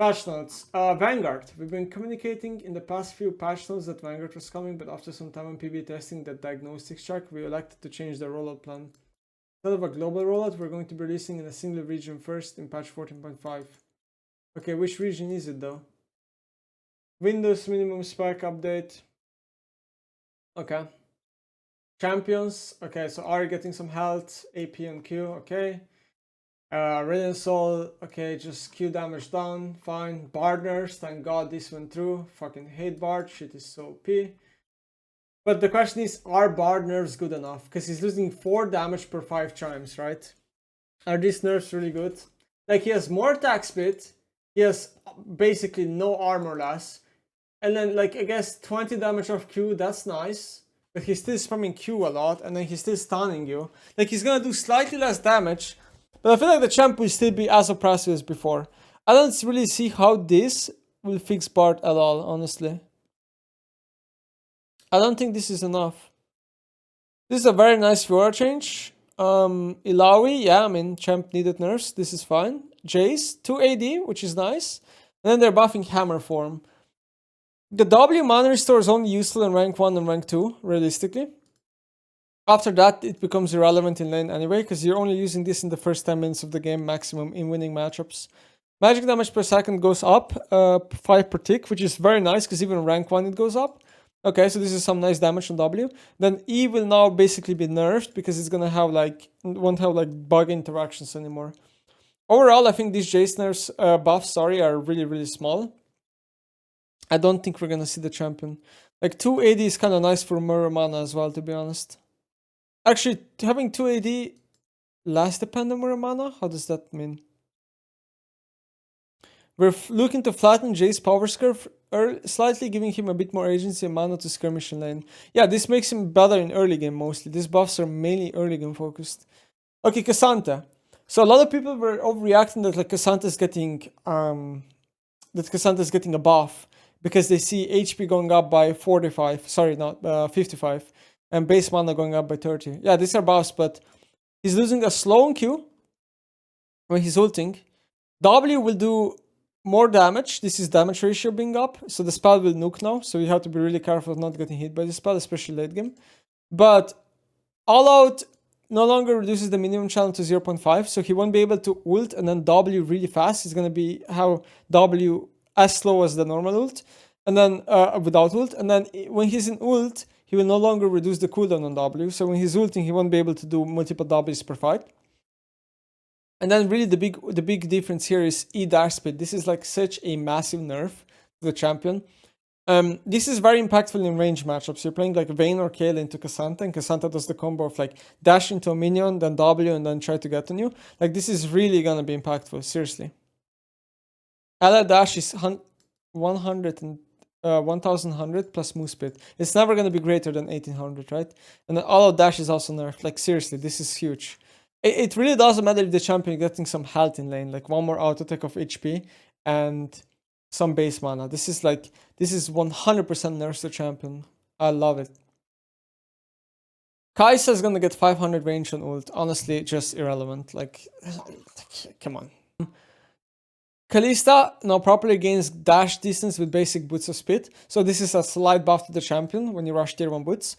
Patch notes. Vanguard. We've been communicating in the past few patch notes that Vanguard was coming, but after some time on PB testing that diagnostics track, we elected to change the rollout plan. Instead of a global rollout, we're going to be releasing in a single region first in patch 14.5. Okay, which region is it though? Windows minimum spec update. Okay. Champions. Okay, so are getting some health, AP and Q. Okay. Radiant Soul, okay, just Q damage down, fine. Bardners, thank god this went through. Fucking hate Bard, shit is so OP. But the question is, are Bard nerfs good enough? Because he's losing 4 damage per 5 chimes, right? Are these nerfs really good? Like, he has more attack speed, he has basically no armor loss, and then, like, I guess 20 damage off Q, that's nice. But he's still spamming Q a lot, and then he's still stunning you. Like, he's gonna do slightly less damage, but I feel like the champ will still be as oppressive as before. I don't really see how this will fix Bard at all, honestly. I don't think this is enough. This is a very nice Fiora change. Ilawi, yeah, I mean, champ needed nerfs. This is fine. Jace, 2 AD, which is nice. And then they're buffing Hammer form. The W mana restore is only useful in rank 1 and rank 2, realistically. After that, it becomes irrelevant in lane anyway, because you're only using this in the first 10 minutes of the game maximum in winning matchups. Magic damage per second goes up, 5 per tick, which is very nice, because even in rank 1 it goes up. Okay, so this is some nice damage on W. Then E will now basically be nerfed, because it's gonna have like, won't have like bug interactions anymore. Overall, I think these Jace nerfs, buffs, are really, really small. I don't think we're gonna see the champion. Like 2 AD is kind of nice for mirror mana as well, to be honest. Actually, having 2 AD last dependent mirror mana? How does that mean? We're looking to flatten Jay's power curve, slightly giving him a bit more agency and mana to skirmish in lane. Yeah, this makes him better in early game mostly. These buffs are mainly early game focused. Okay, Cassandra. So a lot of people were overreacting that like Cassandra's getting a buff because they see HP going up by 45. Sorry, not 55. And base mana going up by 30. Yeah, these are buffs, but he's losing a slow on Q when he's ulting. W will do more damage. This is damage ratio being up, so the spell will nuke now, so you have to be really careful of not getting hit by the spell, especially late game. But All Out no longer reduces the minimum channel to 0.5, so he won't be able to ult and then W really fast. It's gonna be how W as slow as the normal ult, and then without ult, and then when he's in ult, he will no longer reduce the cooldown on W, so when he's ulting, he won't be able to do multiple Ws per fight. And then really the big difference here is E dash speed. This is like such a massive nerf to the champion. This is very impactful in range matchups. You're playing like Vayne or Kayle into Cassandra, and Cassandra does the combo of like dash into a minion, then W, and then try to get on you. Like this is really gonna be impactful, seriously. Ally dash is 1100 plus move speed. It's never gonna be greater than 1800, right? And then all of dash is also nerfed. Like seriously, this is huge. It really doesn't matter if the champion is getting some health in lane, like one more auto attack of HP and some base mana. This is 100% nerfs the champion. I love it. Kai'Sa is gonna get 500 range on ult. Honestly, just irrelevant. Like, come on. Kalista now properly gains dash distance with basic boots of speed. So this is a slight buff to the champion when you rush tier 1 boots.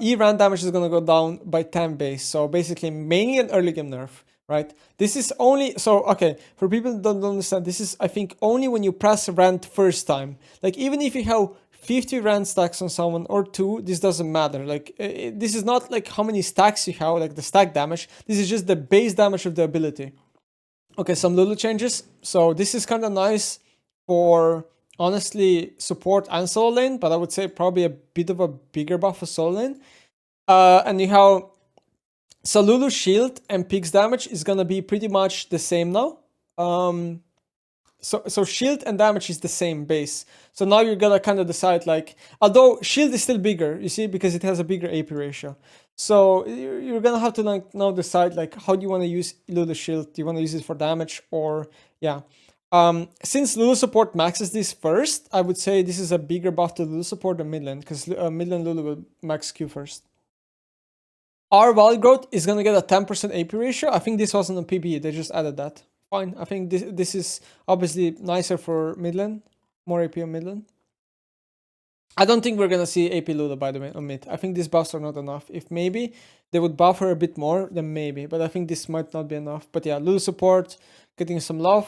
E rand damage is going to go down by 10 base. So basically mainly an early game nerf, right? This is only, so okay, for people who don't understand, this is I think only when you press rand first time. Like even if you have 50 rand stacks on someone or 2, this doesn't matter. Like this is not like how many stacks you have, like the stack damage. This is just the base damage of the ability. Okay, some Lulu changes. So this is kind of nice for, honestly, support and solo lane, but I would say probably a bit of a bigger buff for solo lane. And you have, so Lulu's shield and Pig's damage is gonna be pretty much the same now. So shield and damage is the same base. So now you're gonna kind of decide like, although shield is still bigger, you see, because it has a bigger AP ratio. So you're gonna have to like now decide like how do you want to use Lulu shield? Do you want to use it for damage or yeah? Since Lulu support maxes this first, I would say this is a bigger buff to Lulu support than mid lane because mid lane Lulu will max Q first. Our value growth is gonna get a 10% AP ratio. I think this wasn't on PBE, they just added that. fine. I think this is obviously nicer for mid lane, more AP on mid lane. I don't think we're gonna see AP Lulu, by the way, on mid. I think these buffs are not enough. If maybe they would buff her a bit more, then maybe. But I think this might not be enough. But yeah, Lulu support, getting some love.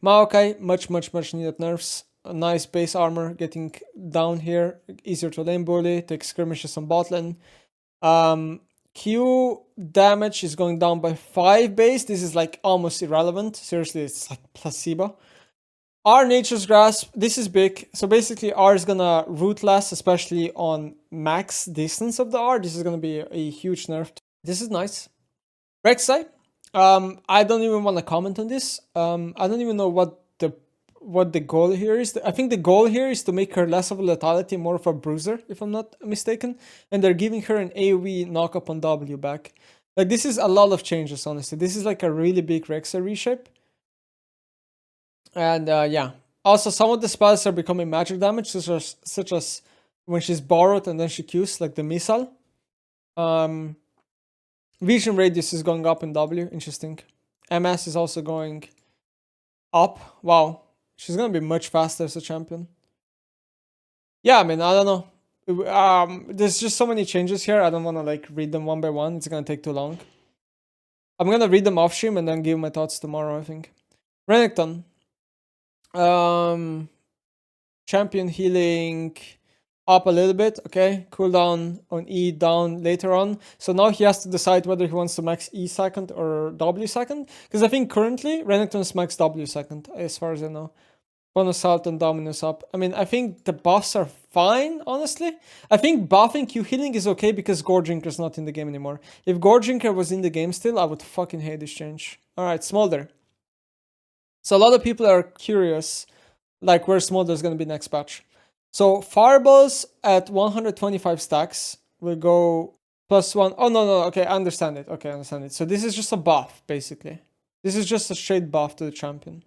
Maokai, much needed nerfs. A nice base armor, getting down here. Easier to lane bully, take skirmishes on bot lane. Q damage is going down by 5 base. This is like almost irrelevant. Seriously, it's like placebo. R Nature's Grasp, this is big. So basically R is gonna root less, especially on max distance of the R. This is gonna be a huge nerf. This is nice. Rek'Sai, I don't even want to comment on this. I don't even know what the goal here is. I think the goal here is to make her less of a lethality, more of a bruiser, if I'm not mistaken. And they're giving her an AoE knock-up on W back. Like, this is a lot of changes, honestly. This is like a really big Rek'Sai reshape. And yeah, also some of the spells are becoming magic damage, such as when she's borrowed and then she Qs, like the missile. Vision radius is going up in W, interesting. MS is also going up. Wow, she's gonna be much faster as a champion. Yeah, I mean, I don't know. There's just so many changes here. I don't want to like read them one by one. It's gonna take too long. I'm gonna read them off stream and then give my thoughts tomorrow, I think. Renekton. Champion healing up a little bit, okay? Cooldown on E down later on. So now he has to decide whether he wants to max E second or W second. Because I think currently Renekton's max W second, as far as I know. Bonus Salt and Dominus up. I mean, I think the buffs are fine, honestly. I think buffing Q healing is okay because Goredrinker's not in the game anymore. If Goredrinker was in the game still, I would fucking hate this change. Alright, Smolder. So a lot of people are curious, like where Smolder is going to be next patch. So Fireballs at 125 stacks will go +1. Oh, no, okay, I understand it. Okay, I understand it. So this is just a buff, basically. This is just a straight buff to the champion.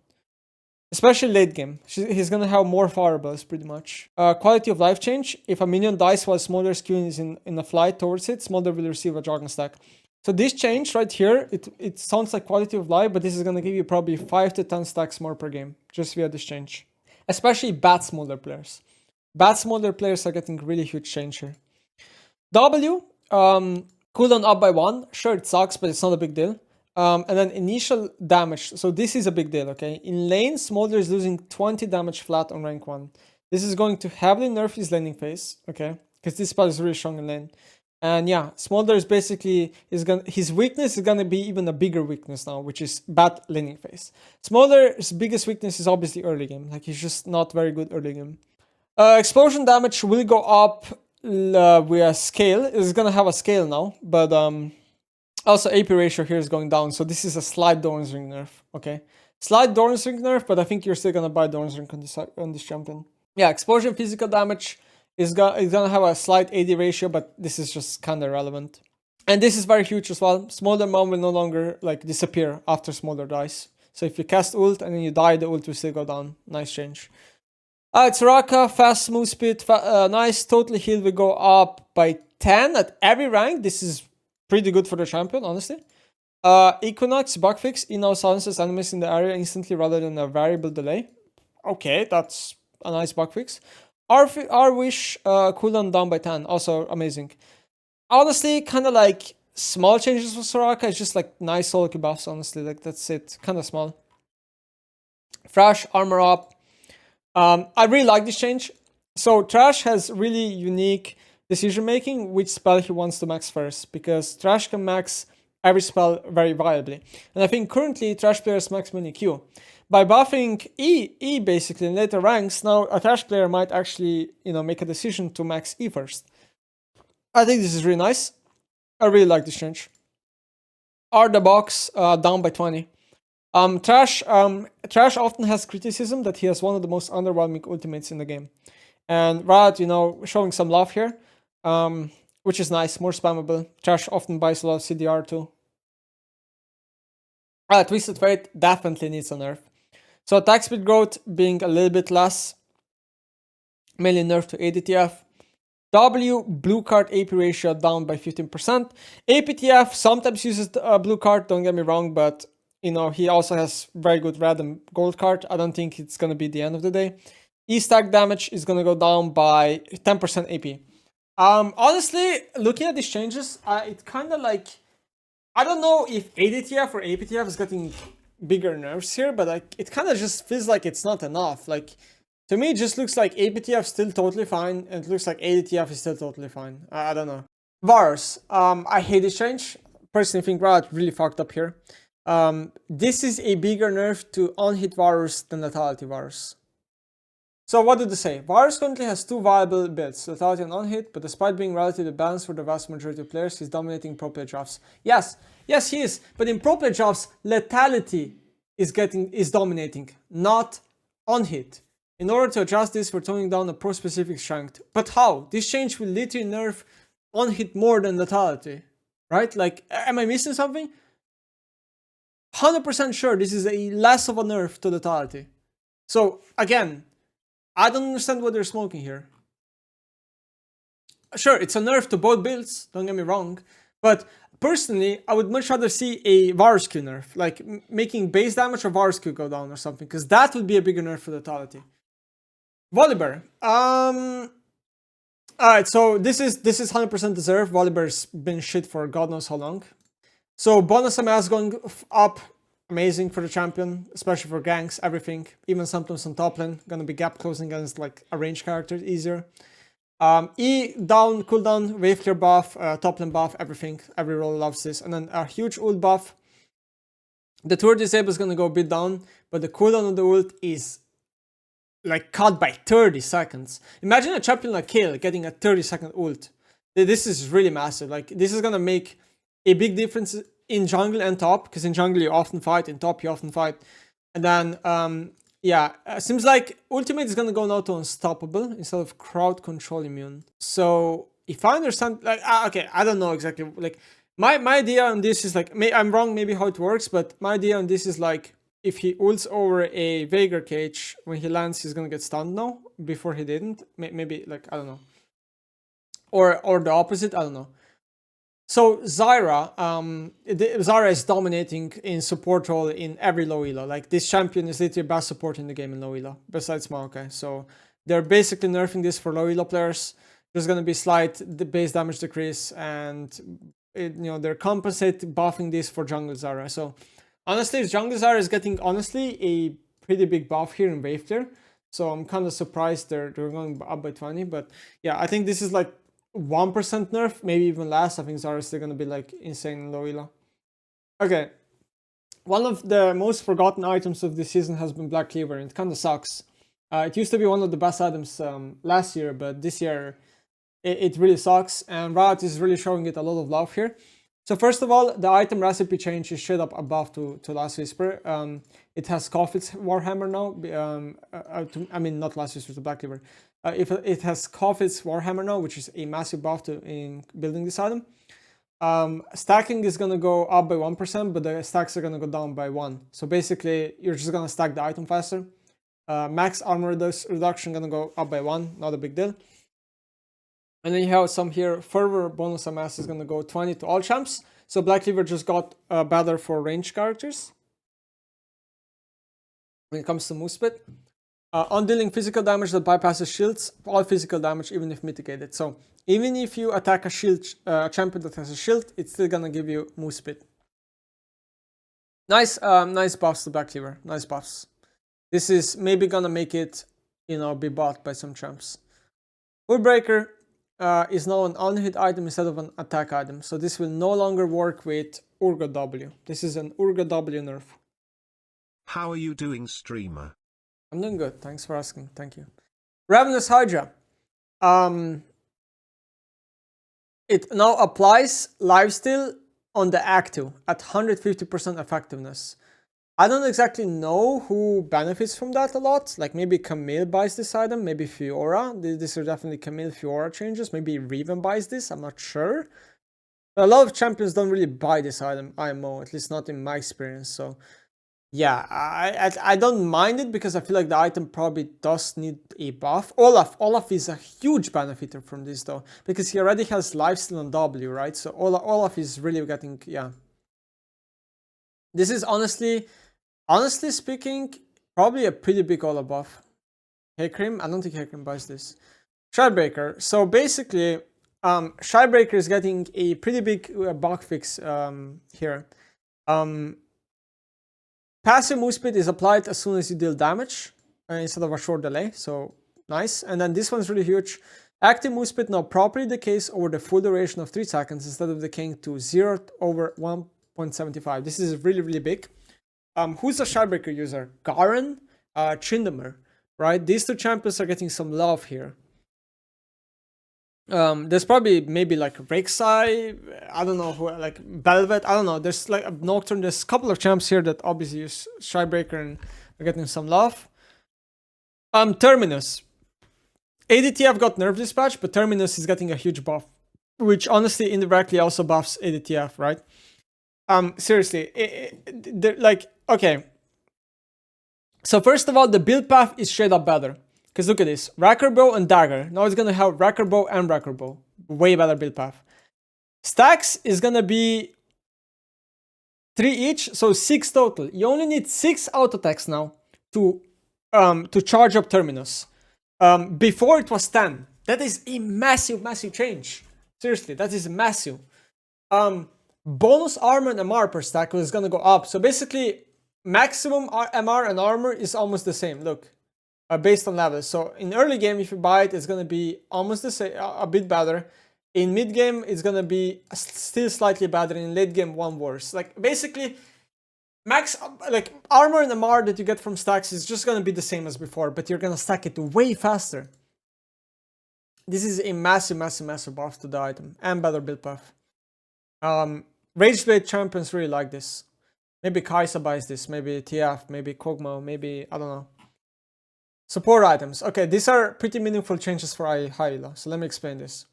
Especially late game. He's going to have more Fireballs, pretty much. Quality of life change. If a minion dies while Smolder's queuing is in a flight towards it, Smolder will receive a Dragon Stack. So this change right here, it sounds like quality of life, but this is going to give you probably 5 to 10 stacks more per game, just via this change. Especially bad Smolder players. Bad Smolder players are getting really huge change here. W, cooldown up by 1. Sure, it sucks, but it's not a big deal. And then initial damage. So this is a big deal, okay? In lane, Smolder is losing 20 damage flat on rank 1. This is going to heavily nerf his laning phase, okay? Because this spell is really strong in lane. And yeah, Smolder is basically, his weakness is gonna be even a bigger weakness now, which is bad laning phase. Smolder's biggest weakness is obviously early game. Like, he's just not very good early game. Explosion damage will go up via scale. It's gonna have a scale now, but also AP ratio here is going down. So this is a slight Doran's Ring nerf, okay? Slight Doran's Ring nerf, but I think you're still gonna buy Doran's Ring on this champion. Yeah, explosion physical damage is gonna have a slight AD ratio, but this is just kind of irrelevant. And this is very huge as well. Smolder Mom will no longer like disappear after Smolder dies. So if you cast ult and then you die, the ult will still go down. Nice change. Soraka, fast move speed, nice. Total heal will go up by 10 at every rank. This is pretty good for the champion, honestly. Equinox, bug fix. It now silences enemies in the area instantly rather than a variable delay. Okay, that's a nice bug fix. Our wish cooldown down by 10, also amazing. Honestly, kind of like small changes for Soraka. It's just like nice solo Q buffs, honestly. Like, that's it. Kind of small. Thrash, armor up. I really like this change. So Thrash has really unique decision making which spell he wants to max first, because Thrash can max every spell very viably. And I think currently Thrash players max mainly Q. By buffing E basically in later ranks, now a Thrash player might actually, make a decision to max E first. I think this is really nice. I really like this change. R the box down by 20. Thrash often has criticism that he has one of the most underwhelming ultimates in the game. And Riot, showing some love here, which is nice, more spammable. Thrash often buys a lot of CDR too. Twisted Fate definitely needs a nerf. So attack speed growth being a little bit less, mainly nerf to ADTF. W, blue card AP ratio down by 15%. APTF sometimes uses blue card, don't get me wrong, but you know, he also has very good red and gold card. I don't think it's going to be the end of the day. E-stack damage is going to go down by 10% AP. Honestly, looking at these changes, it kind of like, I don't know if ADTF or APTF is getting bigger nerfs here, but like it kind of just feels like it's not enough. Like, to me, it just looks like APTF is still totally fine, and it looks like ADTF is still totally fine. I don't know. Varus, I hate this change. Personally think Riot really fucked up here. This is a bigger nerf to on-hit Varus than Lethality Varus. So what did they say? Varus currently has two viable builds, Lethality and on-hit, but despite being relatively balanced for the vast majority of players, he's dominating pro play drafts. Yes, he is, but in pro play drafts, Lethality is dominating, not on-hit. In order to adjust this, we're toning down a pro-specific strength. But how? This change will literally nerf on-hit more than Lethality, right? Like, am I missing something? 100% sure this is a less of a nerf to Lethality. So, again, I don't understand what they're smoking here. Sure, it's a nerf to both builds, don't get me wrong, but personally, I would much rather see a Varus Q nerf, like making base damage or Varus Q go down or something, because that would be a bigger nerf for Lethality. Volibear. Alright, so this is 100% deserved. Volibear's been shit for God knows how long. So bonus MS going up, amazing for the champion, especially for ganks, everything. Even sometimes on top lane, gonna be gap closing against like a range character easier. E down, cooldown, wave clear buff, top lane buff, everything. Every role loves this. And then a huge ult buff. The tour disable is gonna go a bit down, but the cooldown of the ult is like cut by 30 seconds. Imagine a champion like Kayle getting a 30-second ult. This is really massive. Like, this is gonna make a big difference in jungle and top, because in jungle you often fight, in top you often fight. And then, yeah, seems like ultimate is gonna go now to unstoppable instead of crowd control immune. So if I understand, like, okay, I don't know exactly, like, my idea on this is like, I'm wrong maybe how it works, but my idea on this is like, if he ults over a Veigar cage, when he lands, he's gonna get stunned now. Before he didn't. Maybe, like, I don't know. Or the opposite, I don't know. So Zyra, Zyra is dominating in support role in every low elo. Like, this champion is literally best support in the game in low elo, besides Maokai. So they're basically nerfing this for low elo players. There's gonna be slight base damage decrease, and they're compensating buffing this for jungle Zyra. So honestly, jungle Zyra is getting honestly a pretty big buff here in wave clear. So I'm kind of surprised they're going up by 20. But yeah, I think this is like 1% nerf, maybe even less. I think Zyra is still going to be like insane in low elo. Okay, one of the most forgotten items of this season has been Black Cleaver, and it kind of sucks. It used to be one of the best items last year, but this year it really sucks, and Riot is really showing it a lot of love here. So first of all, the item recipe change is straight up a buff to Last Whisper. It has Coffit's Warhammer now. I mean, not Last Whisper, to Black Cleaver. If it has Coffit's Warhammer now, which is a massive buff in building this item. Stacking is going to go up by 1%, but the stacks are going to go down by 1. So basically, you're just going to stack the item faster. Max armor reduction going to go up by 1, not a big deal. And then you have some here, further bonus MS is going to go 20 to all champs. So Black Cleaver just got better for range characters when it comes to move speed. On dealing physical damage that bypasses shields, all physical damage even if mitigated. So even if you attack a shield champion that has a shield, it's still going to give you move speed. Nice buffs to Black Cleaver, nice buffs. This is maybe going to make it, be bought by some champs. Woodbreaker is now an on-hit item instead of an attack item. So this will no longer work with Urgot W. This is an Urgot W nerf. How are you doing, streamer? I'm doing good. Thanks for asking. Thank you. Ravenous Hydra. It now applies lifesteal on the active at 150% effectiveness. I don't exactly know who benefits from that a lot. Like maybe Camille buys this item, maybe Fiora. These are definitely Camille Fiora changes. Maybe Riven buys this, I'm not sure. But a lot of champions don't really buy this item, IMO, at least not in my experience. So yeah, I don't mind it because I feel like the item probably does need a buff. Olaf is a huge benefiter from this though, because he already has lifesteal on W, right? So Olaf is really getting, yeah. This is honestly speaking, probably a pretty big all buff. Hey Cream, I don't think Hey Cream buys this. Shardbreaker. So basically, Shardbreaker is getting a pretty big bug fix here. Passive move speed is applied as soon as you deal damage instead of a short delay. So nice. And then this one's really huge. Active move speed now properly decays over the full duration of 3 seconds instead of decaying to 0 over 1.75. This is really, really big. Who's a Shardbreaker user? Garen, Tryndamere, right? These two champions are getting some love here. There's probably maybe like Rek'Sai, I don't know who, like Velvet, I don't know. There's like a Nocturne, there's a couple of champs here that obviously use Shardbreaker and are getting some love. Terminus. ADTF got nerfed this patch, but Terminus is getting a huge buff, which honestly indirectly also buffs ADTF, right? Seriously, like, okay. So first of all, the build path is straight up better. Because look at this, Wrecker Bow and Dagger. Now it's gonna have Wrecker Bow and Wrecker Bow. Way better build path. Stacks is gonna be 3 each, so 6 total. You only need 6 auto attacks now to charge up Terminus. Before it was 10. That is a massive, massive change. Seriously, that is massive. Bonus armor and MR per stack is gonna go up. So basically, maximum MR and armor is almost the same. Look, based on levels. So in early game, if you buy it, it's gonna be almost the same, a bit better. In mid game, it's gonna be still slightly better. In late game, one worse. Like basically, max like armor and MR that you get from stacks is just gonna be the same as before, but you're gonna stack it way faster. This is a massive, massive, massive buff to the item and better build path. Rageblade champions really like this. Maybe Kai'Sa buys this, maybe TF, maybe Kog'Maw, maybe, I don't know. Support items. Okay, these are pretty meaningful changes for Hyla, so let me explain this.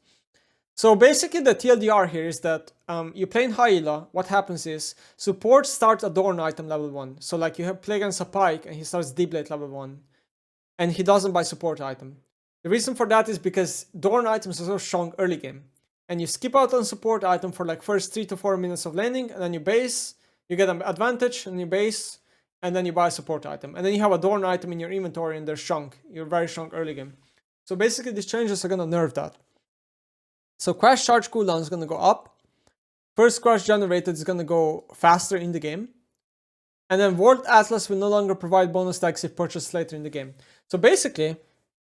So basically the TLDR here is that you play in Hyla, what happens is support starts Adorn item level 1. So like you have play against a Pike and he starts D-Blade level 1. And he doesn't buy support item. The reason for that is because Dorn items are so strong early game. And you skip out on support item for like first 3 to 4 minutes of laning, and then you base, you get an advantage, and you base, and then you buy a support item. And then you have a Dorn item in your inventory and they're strong. You're very strong early game. So basically these changes are gonna nerf that. So crash charge cooldown is gonna go up. First crash generated is gonna go faster in the game. And then World Atlas will no longer provide bonus stacks if purchased later in the game. So basically,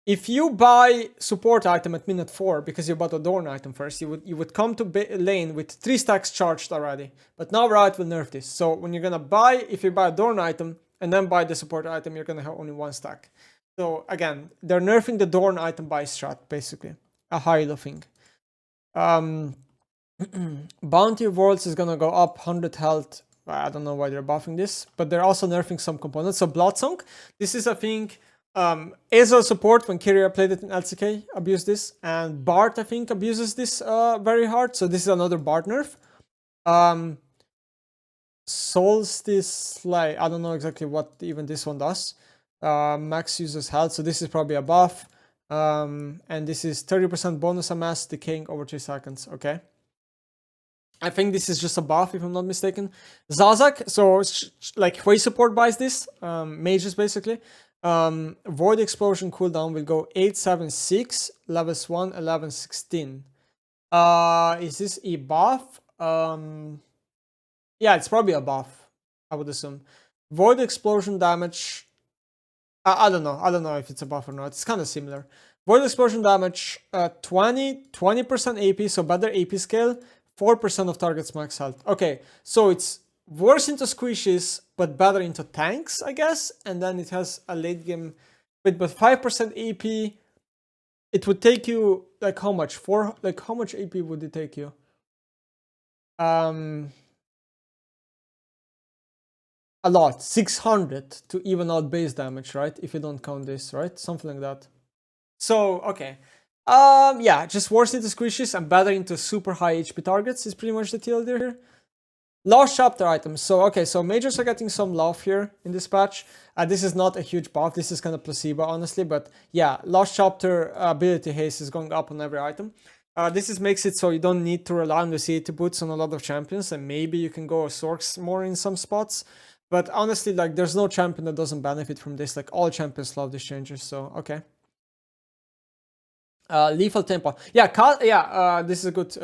if you buy support item at minute 4 because you bought a Dorn item first, you would come to lane with 3 stacks charged already. But now Riot will nerf this. So when you're gonna buy, if you buy a Dorn item and then buy the support item, you're gonna have only 1 stack. So again, they're nerfing the Dorn item buy strat, basically. A Hyla thing. Bounty of Worlds is gonna go up 100 health. I don't know why they're buffing this, but they're also nerfing some components. So Bloodsong, this is a thing. Ezreal support, when Kyria played it in LCK, abused this, and Bart, I think, abuses this very hard, so this is another Bart nerf. Solstice, like, I don't know exactly what even this one does. Max uses health, so this is probably a buff, and this is 30% bonus amass decaying over 3 seconds, okay? I think this is just a buff, if I'm not mistaken. Zazak, so like Hui support buys this, mages basically. Void Explosion cooldown will go 876, levels 1, 11, 16. Is this a buff? Yeah, it's probably a buff, I would assume. Void Explosion damage, I don't know if it's a buff or not. It's kind of similar. Void Explosion damage, 20% AP, so better AP scale, 4% of target's max health. Okay, so it's worse into squishes, but better into tanks, I guess. And then it has a late game, but 5% AP. It would take you like how much? How much AP would it take you? A lot, 600 to even out base damage, right? If you don't count this, right? Something like that. So okay, yeah, just worse into squishes and better into super high HP targets is pretty much the deal here. Lost chapter items. So okay, so majors are getting some love here in this patch. This is not a huge buff. This is kind of placebo, honestly. But yeah, lost chapter ability haste is going up on every item. Makes it so you don't need to rely on the CAT boots on a lot of champions, and maybe you can go Sorks more in some spots. But honestly, like, there's no champion that doesn't benefit from this. Like, all champions love these changes, so okay. Lethal Tempo. Yeah, this is a good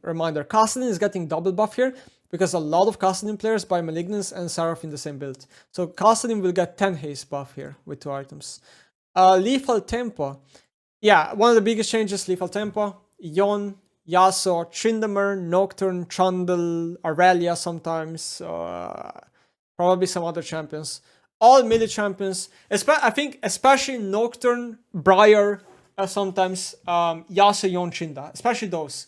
reminder. Castlin is getting double buff here because a lot of Castlin players buy Malignance and Seraph in the same build. So Castlin will get 10 haste buff here with 2 items. Lethal Tempo. Yeah, one of the biggest changes, Lethal Tempo. Yon, Yasuo, Tryndamere, Nocturne, Trundle, Aurelia sometimes. Probably some other champions. All melee champions. I think especially Nocturne, Briar, sometimes Yasuo, Yon, Chinda. Especially those.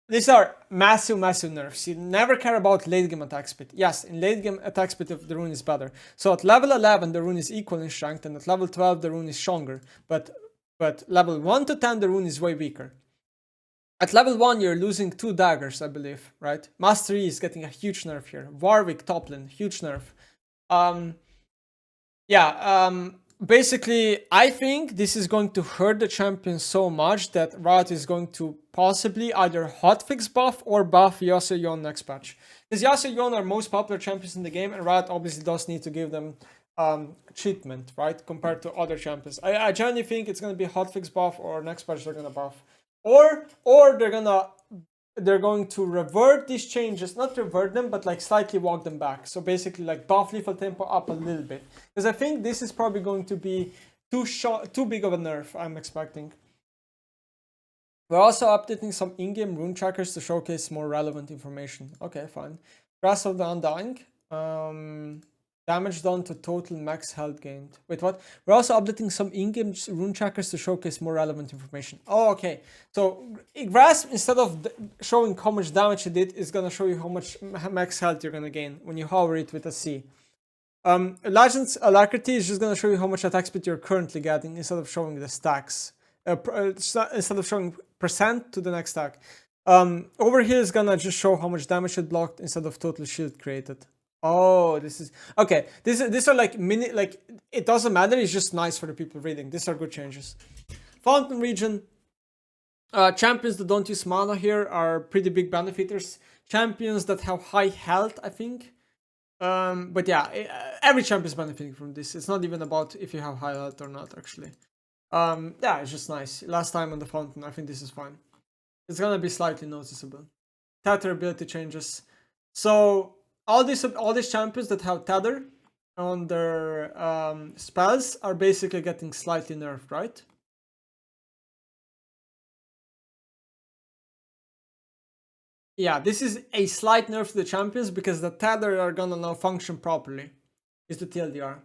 These are massive nerfs. You never care about late game attack speed. Yes, in late game attack speed the rune is better. So at level 11 the rune is equal in strength, and at level 12 the rune is stronger. But level 1 to 10 the rune is way weaker. At level 1 you're losing 2 daggers, I believe, right? Mastery is getting a huge nerf here. Warwick, top lane, huge nerf. Basically, I think this is going to hurt the champion so much that Riot is going to possibly either hotfix buff or buff Yasuo Yon next patch. Because Yasuo Yon are most popular champions in the game, and Riot obviously does need to give them treatment, right, compared to other champions. I genuinely think it's going to be hotfix buff, or next patch they're going to buff. Or they're going to revert these changes, not revert them, but like slightly walk them back. So basically like buff Lethal Tempo up a little bit. Because I think this is probably going to be too big of a nerf, I'm expecting. We're also updating some in-game rune trackers to showcase more relevant information. Okay, fine. Grasp of the Undying. Damage done to total max health gained. Wait, what? We're also updating some in-game rune trackers to showcase more relevant information. Oh, okay. So Grasp, instead of showing how much damage it did, is gonna show you how much max health you're gonna gain when you hover it with a C. Legends Alacrity is just gonna show you how much attack speed you're currently getting instead of showing the stacks. Instead of showing percent to the next stack. Over here is gonna just show how much damage it blocked instead of total shield created. Oh, this is okay. These are like it doesn't matter. It's just nice for the people reading. These are good changes. Fountain region. Champions that don't use mana here are pretty big benefiters. Champions that have high health, I think. But yeah, every champion is benefiting from this. It's not even about if you have high health or not, actually. Yeah, it's just nice. Last time on the fountain, I think this is fine. It's gonna be slightly noticeable. Tether ability changes. So all these champions that have tether on their spells are basically getting slightly nerfed, right? Yeah, this is a slight nerf to the champions because the tether are gonna now function properly. Is the TLDR.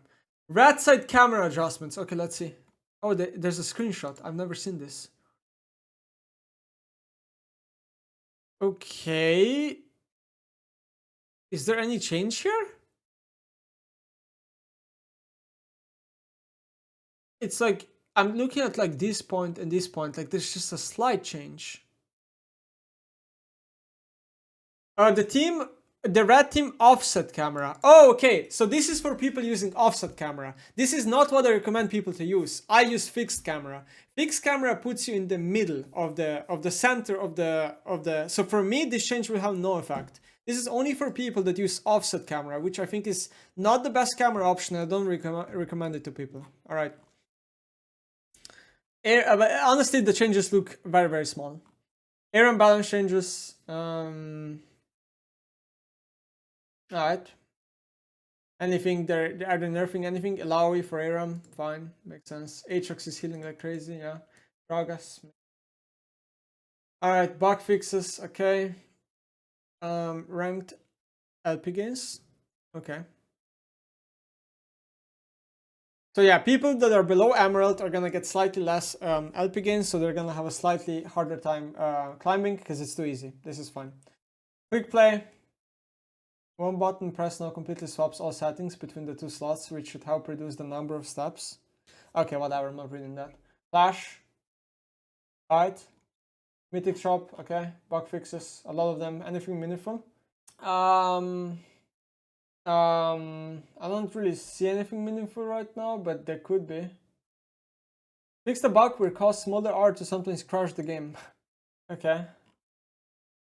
Red side camera adjustments. Okay, let's see. Oh, there's a screenshot. I've never seen this. Okay. Is there any change here? It's like, I'm looking at like this point and this point, like there's just a slight change. The red team offset camera. Oh, okay. So this is for people using offset camera. This is not what I recommend people to use. I use fixed camera. Fixed camera puts you in the middle of the center of the. So for me, this change will have no effect. This is only for people that use offset camera, which I think is not the best camera option. I don't recommend it to people. All right. But honestly, the changes look very, very small. Air imbalance changes. Alright. Anything are they nerfing anything? Alawi for Aram, fine, makes sense. Aatrox is healing like crazy, yeah. Gragas. Alright, bug fixes, okay. Ranked LP gains. Okay. So yeah, people that are below Emerald are gonna get slightly less LP gains, so they're gonna have a slightly harder time climbing because it's too easy. This is fine. Quick play. One button press now completely swaps all settings between the two slots, which should help reduce the number of steps. Okay, whatever, I'm not reading that. Flash. Alright. Mythic shop, okay. Bug fixes, a lot of them. Anything meaningful? I don't really see anything meaningful right now, but there could be. Fix the bug where cause smaller R to sometimes crash the game. Okay.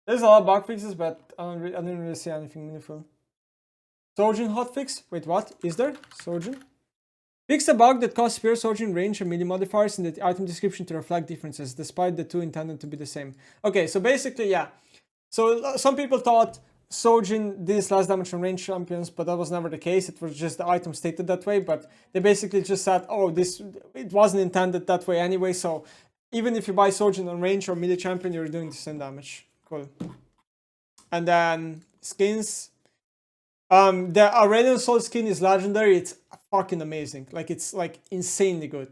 There's a lot of bug fixes, but I didn't really see anything meaningful. Sojourn hotfix? Wait, what? Is there? Sojourn? Fix the bug that caused spear sojourn range and melee modifiers in the item description to reflect differences, despite the two intended to be the same. Okay, so basically, yeah. So some people thought Sojourn did less damage from range champions, but that was never the case. It was just the item stated that way, but they basically just said, oh, it wasn't intended that way anyway, so even if you buy Sojourn on range or melee champion, you're doing the same damage. Cool. And then skins. The Aurelion Soul skin is legendary. It's fucking amazing. Like, it's like insanely good.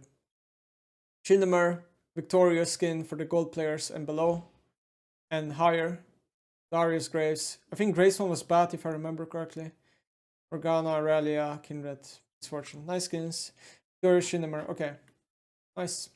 Chinamer, Victoria skin for the gold players and below and higher. Darius Graves. I think Graves one was bad if I remember correctly. Organa, Aurelia, Kindred, Misfortune. Nice skins. Victoria, Chinamer. Okay. Nice.